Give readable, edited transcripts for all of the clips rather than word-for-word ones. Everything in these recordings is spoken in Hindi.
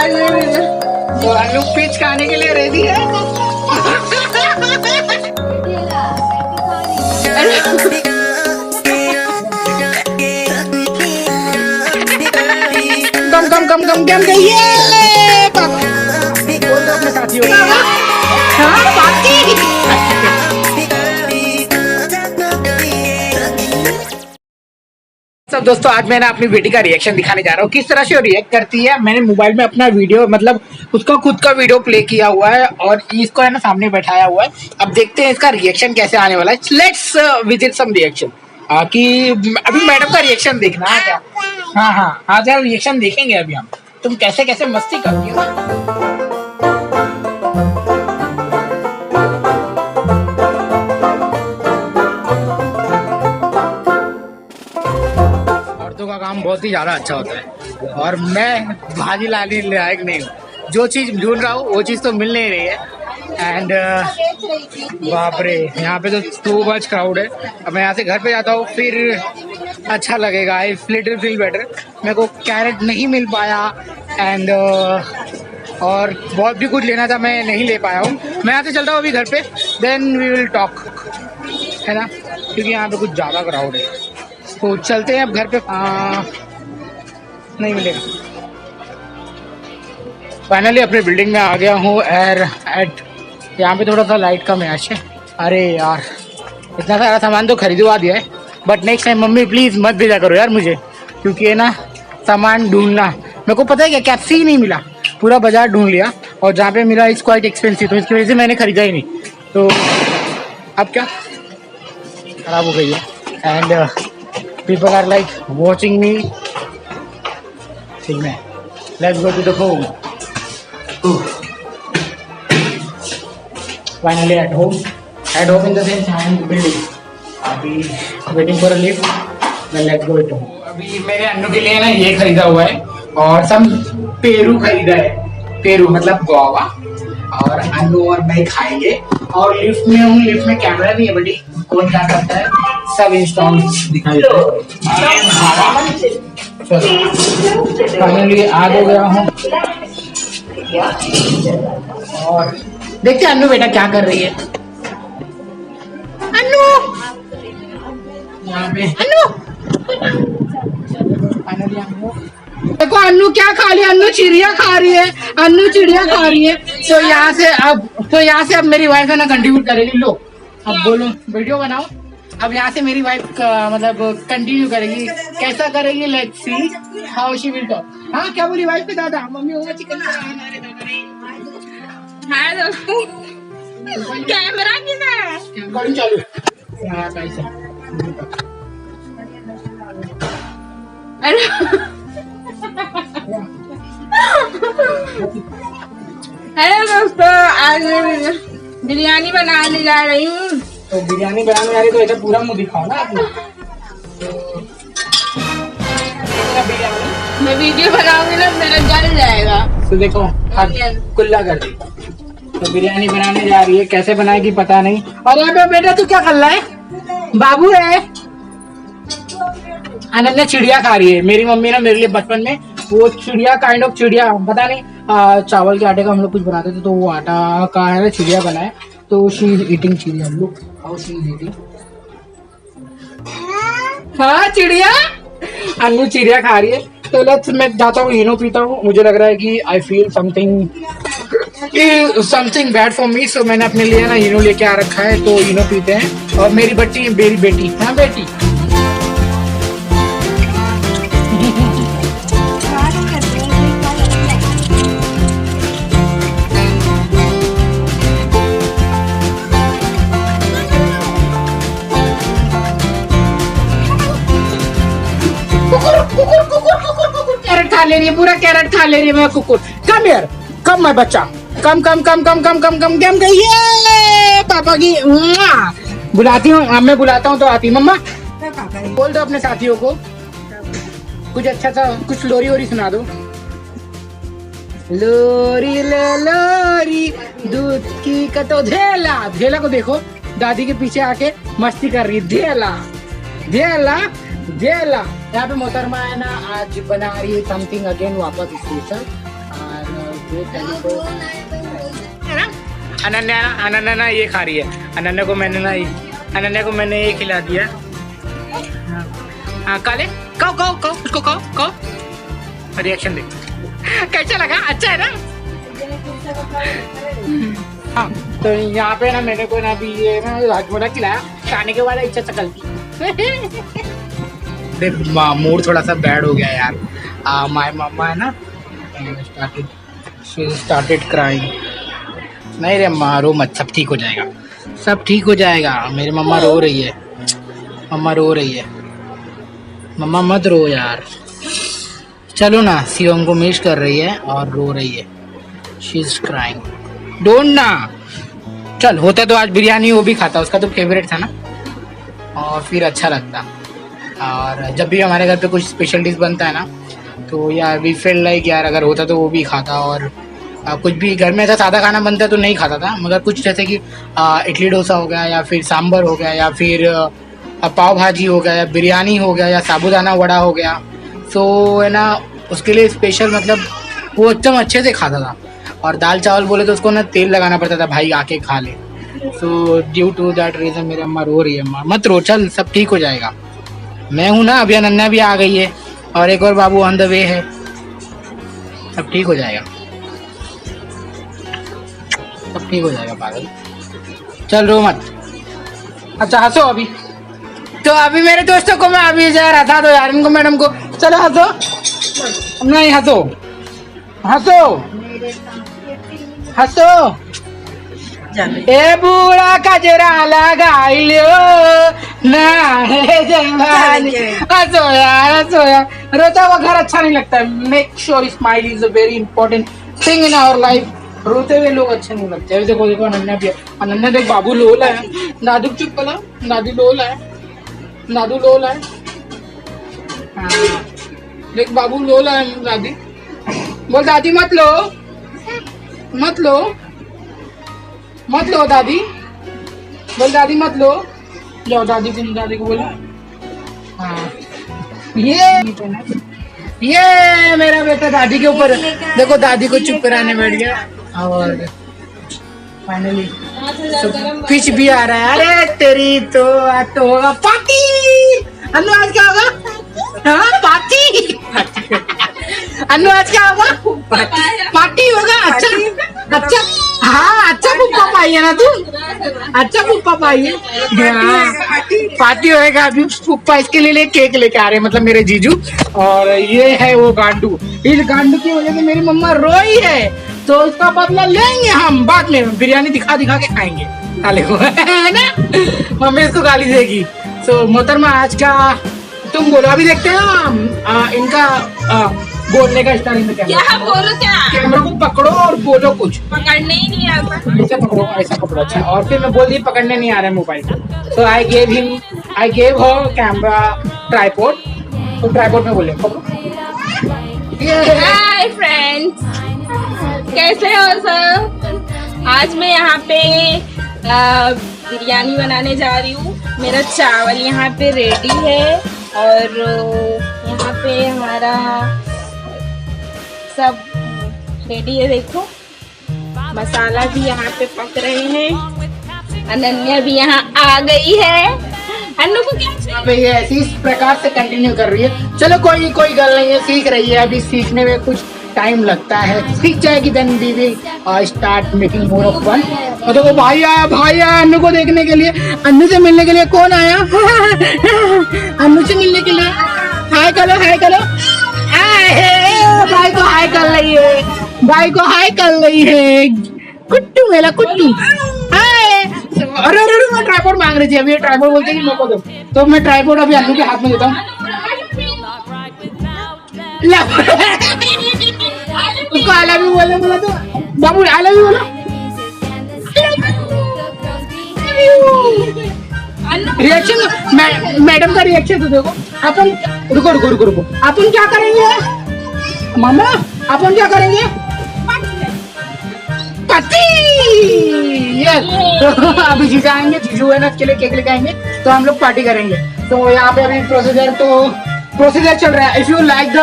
तो अन्नू पिच खाने के लिए रेडी है। कम कम कम कम कम ये बोल दो अपने साथियों को। हाँ बाकी सब दोस्तों, आज मैं ना अपनी बेटी का रिएक्शन दिखाने जा रहा हूँ, किस तरह से वो रिएक्ट करती है। मैंने मोबाइल में अपना वीडियो मतलब उसका खुद का वीडियो प्ले किया हुआ है और इसको है ना सामने बैठाया हुआ है। अब देखते हैं इसका रिएक्शन कैसे आने वाला है। Let's visit some reaction. कि अभी मैडम का रिएक्शन देखना है क्या? हाँ हाँ आज यार रिएक्शन देखेंगे अभी हम, तुम कैसे कैसे मस्ती करती हो। औरतों का काम बहुत ही ज्यादा अच्छा होता है और मैं भाजी लाने लायक नहीं हूँ। जो चीज ढूंढ रहा हूँ वो चीज तो मिल नहीं रही है। एंड बाप रे, यहाँ पे तो टू मच क्राउड है। अब मैं यहाँ से घर पे जाता हूँ फिर अच्छा लगेगा। I little feel better. मेरे को कैरेट नहीं मिल पाया एंड और बहुत भी कुछ लेना था, मैं नहीं ले पाया हूँ। मैं यहाँ से चलता हूँ अभी घर पे, देन वी विल टॉक, है ना, क्योंकि यहाँ पे कुछ ज़्यादा क्राउड है। तो चलते हैं अब घर पे। नहीं मिलेगा। फाइनली अपने बिल्डिंग में आ गया हूँ एट यहाँ पे थोड़ा सा लाइट कम है आज से। अरे यार इतना सारा सामान तो खरीदवा दिया है, but next time mummy please मत भेजा करो यार मुझे, क्योंकि है ना सामान ढूंढना। मेरे को पता है क्या, कैप्सी ही नहीं मिला, पूरा बाजार ढूंढ लिया और जहाँ पे मिला इट्स क्वाइट एक्सपेंसिव, तो इसकी वजह से मैंने खरीदा ही नहीं। तो अब क्या खराब हो गई है and people are like watching me. ठीक है, let's go to the home. Finally at home in the sense I am building. अभी waiting for a lift. Then let's go to home. अभी मेरे अन्नू के लिए ना ये खरीदा हुआ है और सब पेरू खरीदा है। पेरू मतलब गुआवा, और अन्नू और मैं खाएंगे। और लिफ्ट में हूँ, लिफ्ट में कैमरा भी है बड़ी, कौन क्या करता है सब इंस्टॉल दिखाई देता है। चलो फाइनली आ गया हूँ और देखते अन्नू बेटा क्या कर रही है। अन्नू यहाँ पे देखो अन्नू क्या खा रही है। अन्नू चिड़िया खा रही है, अन्नू चिड़िया खा रही है। तो यहाँ से अब मेरी वाइफ है ना कंट्रीब्यूट करेगी। लो अब बोलो, वीडियो बनाओ। अब यहाँ से मेरी वाइफ मतलब कंटिन्यू करेगी। कैसा करेगी, let's see how she will talk. हाँ क्या बोली वाइफ के दादा? मम्मी होगा चिकन। हाय दोस्तों, कैमरा किधर है? गाड़ी चालू है। कैसा? हेलो दोस्तों, आज बिरयानी बनाने जा रही हूँ। तो बिरयानी बनाने जा रही तो ऐसा पूरा मुंह दिखाओ ना अपना। मैं वीडियो बनाऊंगी ना, मेरा जल जाएगा। तो देखो हाथ कुल्ला कर दी। तो बिरयानी बनाने जा रही है, कैसे बनाएगी पता नहीं। और यहाँ पे बेटा तू क्या कर रहा है? बाबू है। अनन्या चिड़िया खा रही है। मेरी मम्मी ना मेरे लिए बचपन में वो चिड़िया काइंड ऑफ चिड़िया पता नहीं चावल के आटे का हम लोग कुछ बनाते थे, तो वो आटा का है चिड़िया बनाए। तो शी इज ईटिंग चिड़िया। Look how she is eating. हाँ चिड़िया, अन्नू चिड़िया खा रही है। तो लेट्स, मैं जाता हूँ इनो पीता हूँ। मुझे लग रहा है कि I feel something bad for me. So मैंने अपने लिए ना इनो लेके आ रखा है, तो इनो पीते हैं। और मेरी बेटी हाँ बेटी कैरेट खा ले रही है, पूरा कैरेट खा ले रही है। मैं कुकुर, कम यार, कम मैं बच्चा, कम कम कम कम कम कम कम कम कम। ये पापा की बुलाती हूँ। अब मैं बुलाता हूँ तो आती। मम्मा बोल दो अपने साथियों को कुछ अच्छा सा, कुछ लोरी वोरी सुना दो। लोरी ले लोरी दूध की कटो धेला। धेला को देखो, दादी के पीछे आके मस्ती कर रही है। धेला धेला धेला। यहाँ पे मोहतरमा है ना आज बना रही है समथिंग अगेन वापस स्पेशल। और है ना। अनन्या अनन्या ना ये खा रही है। अनन्या को मैंने ये खिला दिया। हाँ काले खाओ खाओ खाओ उसको खाओ खाओ। रिएक्शन दे कैसा लगा, अच्छा है ना। हाँ तो यहाँ पे ना मैंने को ना अभी ये ना राजमोला खिलाया, खाने के बाद इच्छा चकलती। देख मूड थोड़ा सा बैड हो गया यार। माय मम्मा है ना स्टार्टेड क्राइंग। नहीं रे अम्मा रो मत, सब ठीक हो जाएगा, सब ठीक हो जाएगा। मेरी मम्मा रो रही है, मम्मा रो रही है। मम्मा मत रो यार। चलो ना, शिवम को मिस कर रही है और रो रही है। शी इज क्राइंग, डोंट ना। चल होता तो आज बिरयानी वो भी खाता, उसका तो फेवरेट था ना, और फिर अच्छा लगता। और जब भी हमारे घर पे कुछ स्पेशल डिश बनता है ना तो यार वी फील लाइक यार अगर होता तो वो भी खाता। और कुछ भी घर में ऐसा सादा खाना बनता है तो नहीं खाता था, मगर कुछ जैसे कि इडली डोसा हो गया या फिर सांभर हो गया या फिर पाव भाजी हो गया या बिरयानी हो गया या साबूदाना वड़ा हो गया, तो है ना उसके लिए स्पेशल मतलब वो एकदम अच्छे से खाता था। और दाल चावल बोले तो उसको ना तेल लगाना पड़ता था, भाई आके खा ले। So due to that reason मेरी अम्मा रो रही है। अम्मा मत रो, चल सब ठीक हो जाएगा। मैं हूँ ना, अभी अनन्या भी आ गई है और एक और बाबू ऑन द वे है, सब ठीक हो जाएगा, सब ठीक हो जाएगा पागल। चल रो मत। अच्छा हंसो अभी। तो अभी मेरे दोस्तों को मैं अभी यार हंसा दो यार, इनको मैडम को। चलो हंसो, नहीं हंसो हंसो हंसो। ए बूढ़ा कजरा लगाइलो ना है जवानी। हंसो यार हंसो यार, रोता हुआ घर अच्छा नहीं लगता। Make sure smile is a very important thing in our life. रोते हुए लोग अच्छे नहीं लगते। देखो देखो अनन्या भी, अनन्या देख बाबू लोला है, नादू चुप कला, नादू लोला है, नादू लोला है। हाँ देख बाबू लोला है, दादी बोल दादी मत लो, मत लो, मत लो दादी, बोल दादी मत लो। जाओ दादी को बोलो। हाँ ये मेरा बेटा दादी के ऊपर, देखो दादी को चुप कराने बैठ गया। और फाइनली पिच भी आ रहा है। अरे तेरी तो आज तो होगा पार्टी। अन्नू आज क्या होगा? हाँ पार्टी। अन्नू आज क्या होगा? पार्टी होगा। अच्छा अच्छा हाँ अच्छा पुप्पा पाई है ना तू, अच्छा पुप्पा पाई है। पार्टी होएगा अभी। पुप्पा इसके लिए केक लेके आ रहे हैं, मतलब मेरे जीजू। और ये है वो गांडू, इस गांडू की वजह से मेरी मम्मा रोई है, तो उसका बदला लेंगे हम बाद में। बिरयानी दिखा दिखा के खाएंगे साले को, है ना। मम्मी इसको गाली देगी। तो मोहतरमा आज का तुम बोलो, अभी देखते हैं इनका बोलने का स्टाइल में क्या बोलो, क्या कैमरा को पकड़ो और बोलो कुछ। पकड़ने ही नहीं आता। ऐसा पकड़ो, ऐसा पकड़ो। अच्छा और फिर मैं बोल दी पकड़ने नहीं आ रहा है मोबाइल। तो I gave her camera tripod. तो ट्राइपॉड में बोले पकड़ो। हाय फ्रेंड्स, कैसे हो सब? आज मैं यहाँ पे बिरयानी बनाने जा रही हूँ। मेरा चावल यहाँ पे रेडी है और यहाँ पे हमारा सब रेडी है। देखो मसाला भी यहाँ पे पक रहे हैं। अनन्या भी यहाँ आ गई है। अन्नू को क्या ये ऐसी इस प्रकार से कंटिन्यू कर रही है। चलो कोई गल नहीं है, सीख रही है। अभी सीखने में कुछ टाइम लगता है, सीख जाएगी। Then we will start making more of fun. और देखो भाई आया अन्नू को देखने के लिए, अन्नू से मिलने के लिए। कौन आया? अन्नू से मिलने के लिए। हाय करो, हाय करो। भाई को हाय कर रही है, भाई को हाय कर रही है। कुट्टू मेरा कुट्टू हाय। अरे अरे मैं ट्राइपॉड मांग रही थी। अभी ये ट्राइपॉड बोलते हैं कि मेरे को दो, तो मैं ट्राइपॉड अभी अन्नू के हाथ में देता हूँ। उसको आई लव यू बोला तो बाबू, आई लव यू बोलो। रिएक्शन मैडम का रिएक्शन तो देखो। अपन रुको रुको रुको रुको, अपन क्या करेंगे मामा? अपन क्या करेंगे? पार्टी। यस अभी जीजा आएंगे, जीजू है ना, इसके लिए केक लेके आएंगे, तो हम लोग पार्टी करेंगे। तो यहाँ पे अभी प्रोसीजर चल रहा है। If you like the,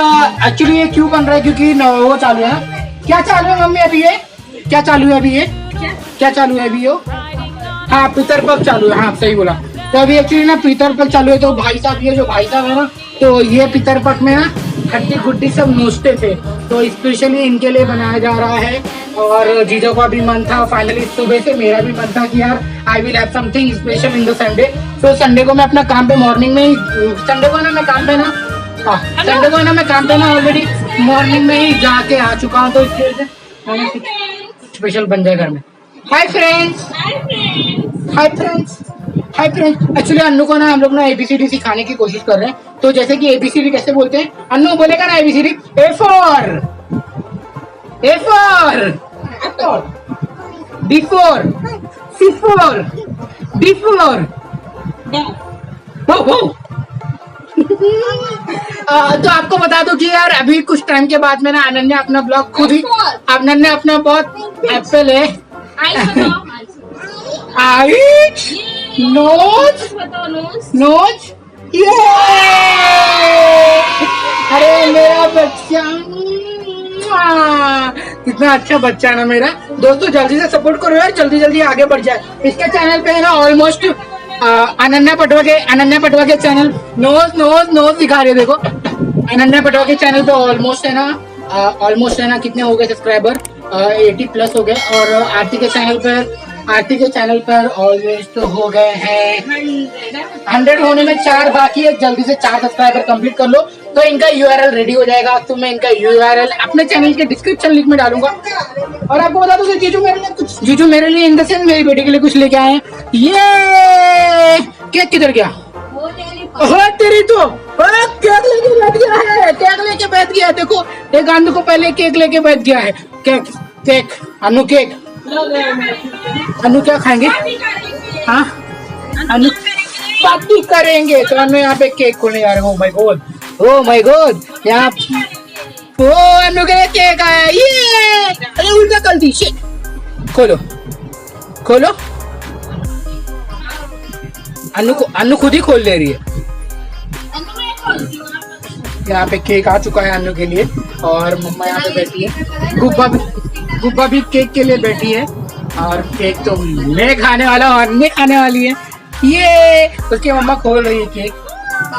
actually ये क्यों बन रहा है क्योंकि वो चालू है क्या चालू है मम्मी अभी ये? क्या चालू है अभी ये? क्या चालू है अभी यो? हाँ पितरपक्ष चालू है, हाँ सही बोला। तो अभी एक्चुअली ना पितरपक्ष चालू है, तो भाई साहब ये जो भाई साहब है ना, तो ये पितरपक्ष में ना हड्डी गुड्डी सब नोचते थे, तो स्पेशली इनके लिए बनाया जा रहा है। और जीजो का भी मन था, फाइनली सुबह से मेरा भी मन था कि यार I will have something special in the Sunday. तो संडे को मैं अपना काम पे मॉर्निंग में ही, संडे को ना मैं काम पे ना, संडे को ना मैं काम पे ना ऑलरेडी मॉर्निंग में ही जाके आ चुका हूँ, तो इसकी वजह से स्पेशल बन जाए घर में। Hi friends, hi friends, hi friends. Actually Annu को ना हम लोग ना ABCD सिखाने की कोशिश कर रहे हैं। तो जैसे कि ABCD कैसे बोलते हैं, अन्नू बोलेगा ना ABCD, A for B for C for D for तो आपको बता दूं कि यार अभी कुछ टाइम के बाद में ना अनन्या अपना ब्लॉग खुद ही, अनन्या अपना बहुत एप्पल है, आइच नोज नोज, ये अरे मेरा बच्चा, कितना अच्छा बच्चा है ना मेरा। दोस्तों जल्दी से सपोर्ट करो यार, जल्दी जल्दी आगे बढ़ जाए। इसके चैनल पे है ना ऑलमोस्ट अनन्या पटवा के चैनल नोज दिखा रहे, देखो अनन्या पटवा के चैनल पे ऑलमोस्ट है ना कितने हो गए सब्सक्राइबर, 80+ हो गए। और आरती के चैनल पर ऑलमोस्ट हो गए हैं 100 होने में 4 बाकी है। जल्दी से 4 सब्सक्राइबर कंप्लीट कर लो तो इनका URL रेडी हो जाएगा। तो मैं इनका URL अपने चैनल के डिस्क्रिप्शन लिंक में डालूंगा। और आपको बता दूं कि जीजू मेरे लिए इन द सेंस मेरी बेटी के लिए कुछ लेके आए हैं। ये केक किधर गया? तेरी तो केक लेके बैठ गया है, केक लेके बैठ गया है। देखो एक अन्नू को पहले केक लेके बैठ गया है। केक अन्नू, केक अन्नू क्या खाएंगे? हाँ अन्नू पार्टी करेंगे। तो अन्नू यहाँ पे केक खोलने जा रहे हैं। ओ माय गॉड यहाँ ओ अन्नू के लिए केक आया। ये अरे उल्टा कर दी, शिट। खोलो अन्नू खुद ही खोल ले रही है। यहाँ पे केक आ चुका है अन्नू के लिए और मम्मा यहाँ पे बैठी है। गुब्बा भी केक के लिए बैठी है और केक तो मैं खाने वाला हूँ, अन्नी खाने वाली है। ये उसकी मम्मा खोल रही है केक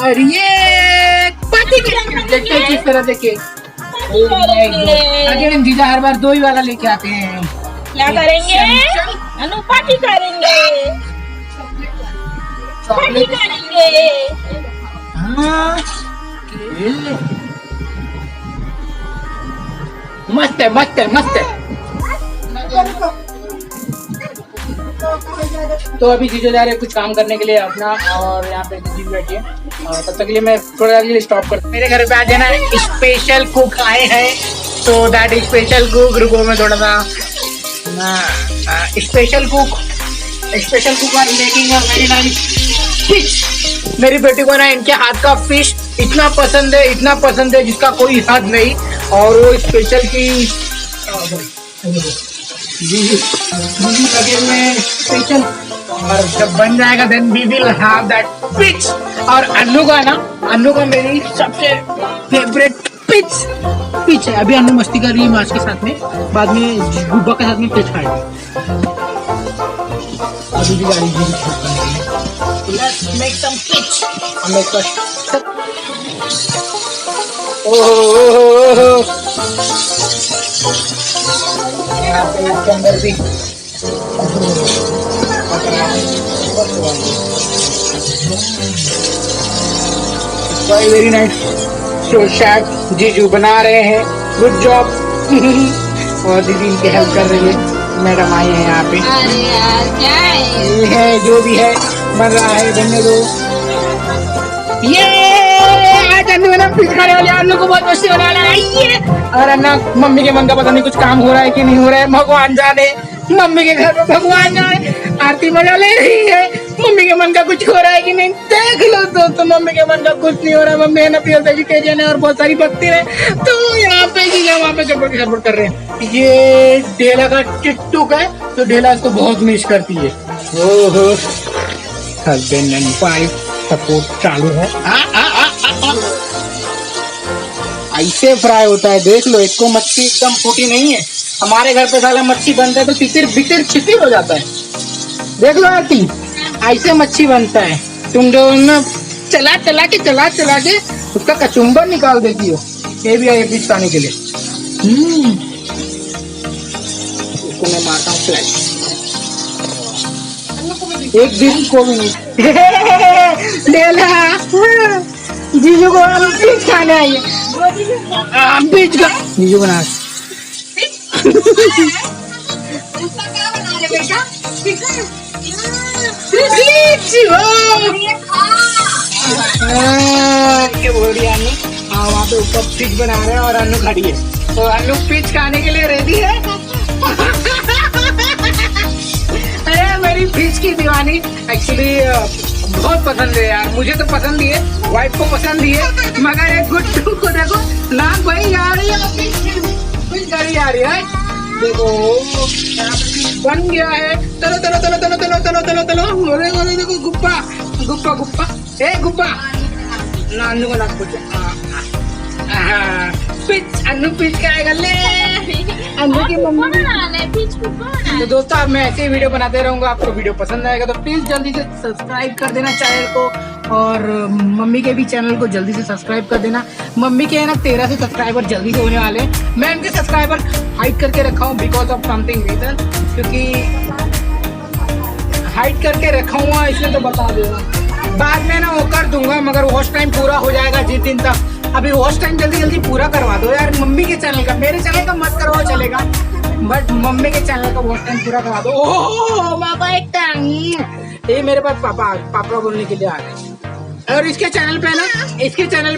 और ये पार्टी देखते हैं किस तरह से केक। अगर जीजा हर बार 2 ही वाला लेके आते हैं। क्या करेंगे? अनु पार्टी करेंगे, पार्टी करेंगे। हाँ मस्त है। तो अभी जीजो जा रहे कुछ काम करने के लिए अपना, और यहाँ पे दीदी बैठी है। तब तक के लिए मैं थोड़ा देर के लिए स्टॉप करता हूँ। मेरे घर पे आज है ना स्पेशल कुक आए हैं, तो दैट स्पेशल कुक रुको मैं थोड़ा सा special cook are making a very nice fish. मेरी बेटी को ना इनके हाथ का फिश इतना पसंद है जिसका कोई हद नहीं। और वो स्पेशल की लगे हुए स्पेशल, और जब बन जाएगा then we will have that fish. और अन्नू का मेरी सबसे फेवरेट फिश है। अभी अन्नू मस्ती कर रही है माछ के साथ में, बाद में गुब्बा के साथ में फिश खाएगी। अभी भी गाड़ी Let's make some fish. ओह यहाँ पे इसके अंदर भी वेरी नाइस। सो शेफ जीजू बना रहे हैं, गुड जॉब। और दीदी इनकी हेल्प कर रही है। मैडम आई है यहाँ पे। अरे यार क्या है ये है जो भी है बन रहा है, बनने दो। ये आज अन्नू ना फिश खाने वाले, अन्नू को बहुत मस्ती बनाना है ये। और अन्ना मम्मी के मन का पता नहीं कुछ काम हो रहा है कि नहीं हो रहा है, भगवान जाने। मम्मी के घर पे भगवान जाने, आरती मजा ले रही है। मम्मी के मन का कुछ हो रहा है कि नहीं देख लो दोस्तों, मम्मी के मन का कुछ नहीं हो रहा है। मम्मी है ना प्योर वेजिटेरियन है और बहुत सारी भक्ति है, तो यहाँ पे वहाँ पे गड़बड़ कर रहे हैं। ये ढेला का टिकटुक है, तो ढेला इसको बहुत मिस करती है। ओहो हस्बैंड एंड वाइफ सपोर्ट चालू है। ऐसे फ्राई होता है, देख लो। इसको मच्छी एकदम फूटी नहीं है। हमारे घर पे साला मच्छी बनता है तो तितिर बितिर छितिर हो जाता है। देख लो आती, ऐसे मच्छी बनता है। तुम जो ना चला चला के उसका कचुम्बर निकाल देती हो। ये भी है पीस खाने के लिए। इसको मैं मारता हूँ फ्लैश। एक दिन को भी नहीं जीजू को हम पीस खाने आइए। हम पीस का जीजू बना क्या बोल रही है अन्नू? हाँ, वहाँ पे ऊपर पिच बना रहे हैं और अन्नू खड़ी है। तो अन्नू पिच खाने के लिए रेडी है। अरे मेरी फिश की दीवानी एक्चुअली बहुत पसंद है यार। मुझे तो पसंद ही है, वाइफ को पसंद ही है, मगर एक गुड्डू को देखो ना भाई आ रही है, फिश गाड़ी आ रही है। देखो बन गया है। चलो चलो चलो चलो चलो चलो चलो चलो। देखो गुप्पा गुप्पा गुप्पा, ए गुप्पा ना अन्नू को ना कुछ। पिच अन्नू पिच का है गले। अन्नू की मम्मी। तो दोस्तों अब मैं ऐसे ही वीडियो बनाते रहूंगा। आपको वीडियो पसंद आएगा तो प्लीज जल्दी से सब्सक्राइब कर देना चैनल को, और मम्मी के भी चैनल को जल्दी से सब्सक्राइब कर देना। मम्मी के है ना 13 से सब्सक्राइबर जल्दी से होने वाले हैं। मैं उनके सब्सक्राइबर हाइड करके रखा हूँ बिकॉज ऑफ समथिंग रीजन, क्योंकि हाइड करके रखा हुआ इसलिए तो बता देना। बाद में ना वो कर दूंगा, मगर वॉच टाइम पूरा हो जाएगा जिस दिन तक। अभी वॉच टाइम जल्दी जल्दी पूरा करवा दो यार मम्मी के चैनल का। मेरे चैनल का मत करवाओ चलेगा, बट मम्मी के चैनल का वॉच टाइम पूरा करवा दो। ओह पापा एक टाइम ये मेरे पास पापा बोलने के लिए आ गए। और इसके चैनल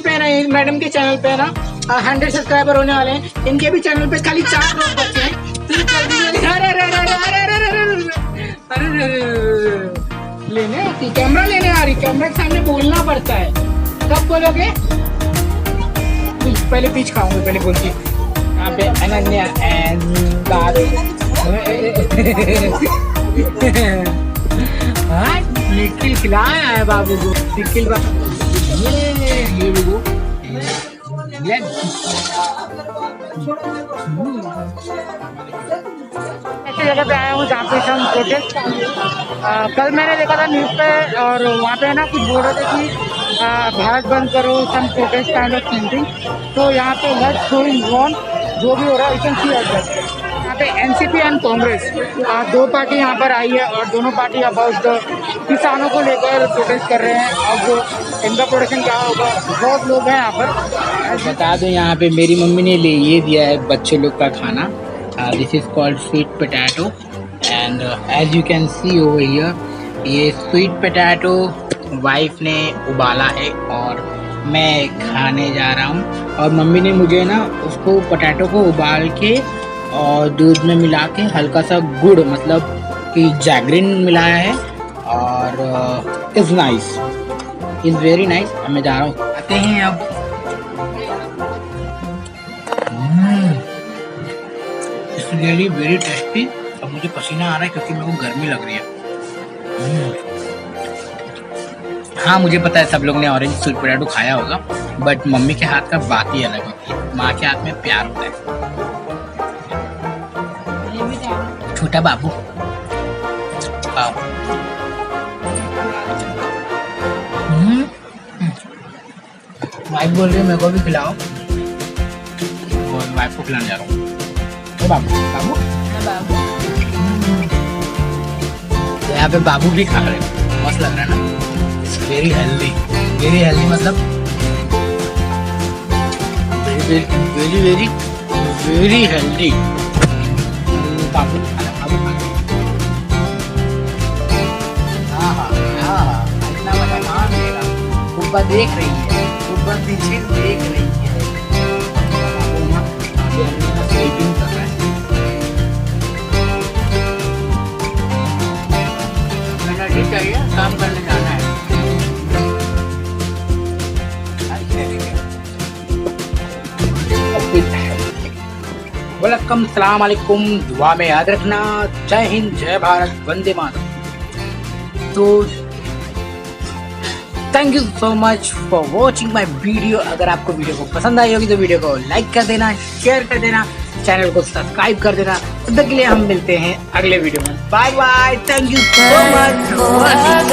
पे ना मैडम के चैनल पे ना 100 सब्सक्राइबर होने वाले हैं। इनके भी चैनल पे खाली 4 लोग बचे हैं। लेने आती, कैमरा लेने आ रही, कैमरा के सामने बोलना पड़ता है। कब बोलोगे? पहले पीछ खाऊंगी, पहले बोलती। यहाँ पे अनन्या एंड निखिल खिलाया है बाबू को। निखिल ये बाबू ऐसी जगह पे आया हूँ जहाँ पे हम प्रोटेस्ट। कल मैंने देखा था न्यूज़ पे, और वहाँ पे ना कुछ बोल रहे थे कि भारत बंद करो, सम प्रोटेस्ट काइंड ऑफ समथिंग। तो यहाँ पे लेट्स गोइंग ऑन, जो भी हो रहा है यू कैन सी यहाँ पे एनसीपी एंड कांग्रेस 2 पार्टी यहाँ पर आई है, और दोनों पार्टी अबाउट किसानों को लेकर प्रोटेस्ट कर रहे हैं। अब इनका प्रोटेक्शन क्या होगा, बहुत लोग हैं यहाँ पर। बता दो यहाँ पे मेरी मम्मी ने ये दिया है बच्चे लोग का खाना। This is called sweet potato, and as you can see over here, ये स्वीट पोटैटो वाइफ ने उबाला है और मैं खाने जा रहा हूँ। और मम्मी ने मुझे ना उसको पोटैटो को उबाल के और दूध में मिला के हल्का सा गुड़, मतलब कि जैगरीन मिलाया है, और is nice, is very nice. अब मैं जा रहा हूँ, आते हैं अब। It's really very tasty. अब मुझे पसीना आ रहा है क्योंकि मेरे को गर्मी लग रही है। हाँ मुझे पता है सब लोग ने ऑरेंज स्वीट पोटैटो खाया होगा, बट मम्मी के हाथ का बात ही अलग होती है। माँ के हाथ में प्यार होता है। छोटा बाबू वाइफ बोल रही है मेरे को भी खिलाओ, और वाइफ को खिलाने जा रहा हूँ। तो बाबू बाबू यहाँ पे बाबू भी खा रहे हैं, मस्त लग रहा है ना। वेरी हेल्दी मतलब वेरी हेल्दी। बाबू हाँ इतना मजा कहाँ मिलेगा। गुब्बा देख रही है, गुब्बा पीछे देख रही है। स्लीपिंग कर रहा है। एनर्जी चाहिए, काम करने जाना है। वेलकम, सलाम अलैकुम, दुआ में याद रखना। जय हिंद, जय भारत, वंदे मातरम। तो thank you so much for watching my video. अगर आपको वीडियो को पसंद आई होगी तो वीडियो को लाइक कर देना, शेयर कर देना, चैनल को सब्सक्राइब कर देना। तब तक के लिए हम मिलते हैं अगले वीडियो में। Bye bye, thank you so much for watching.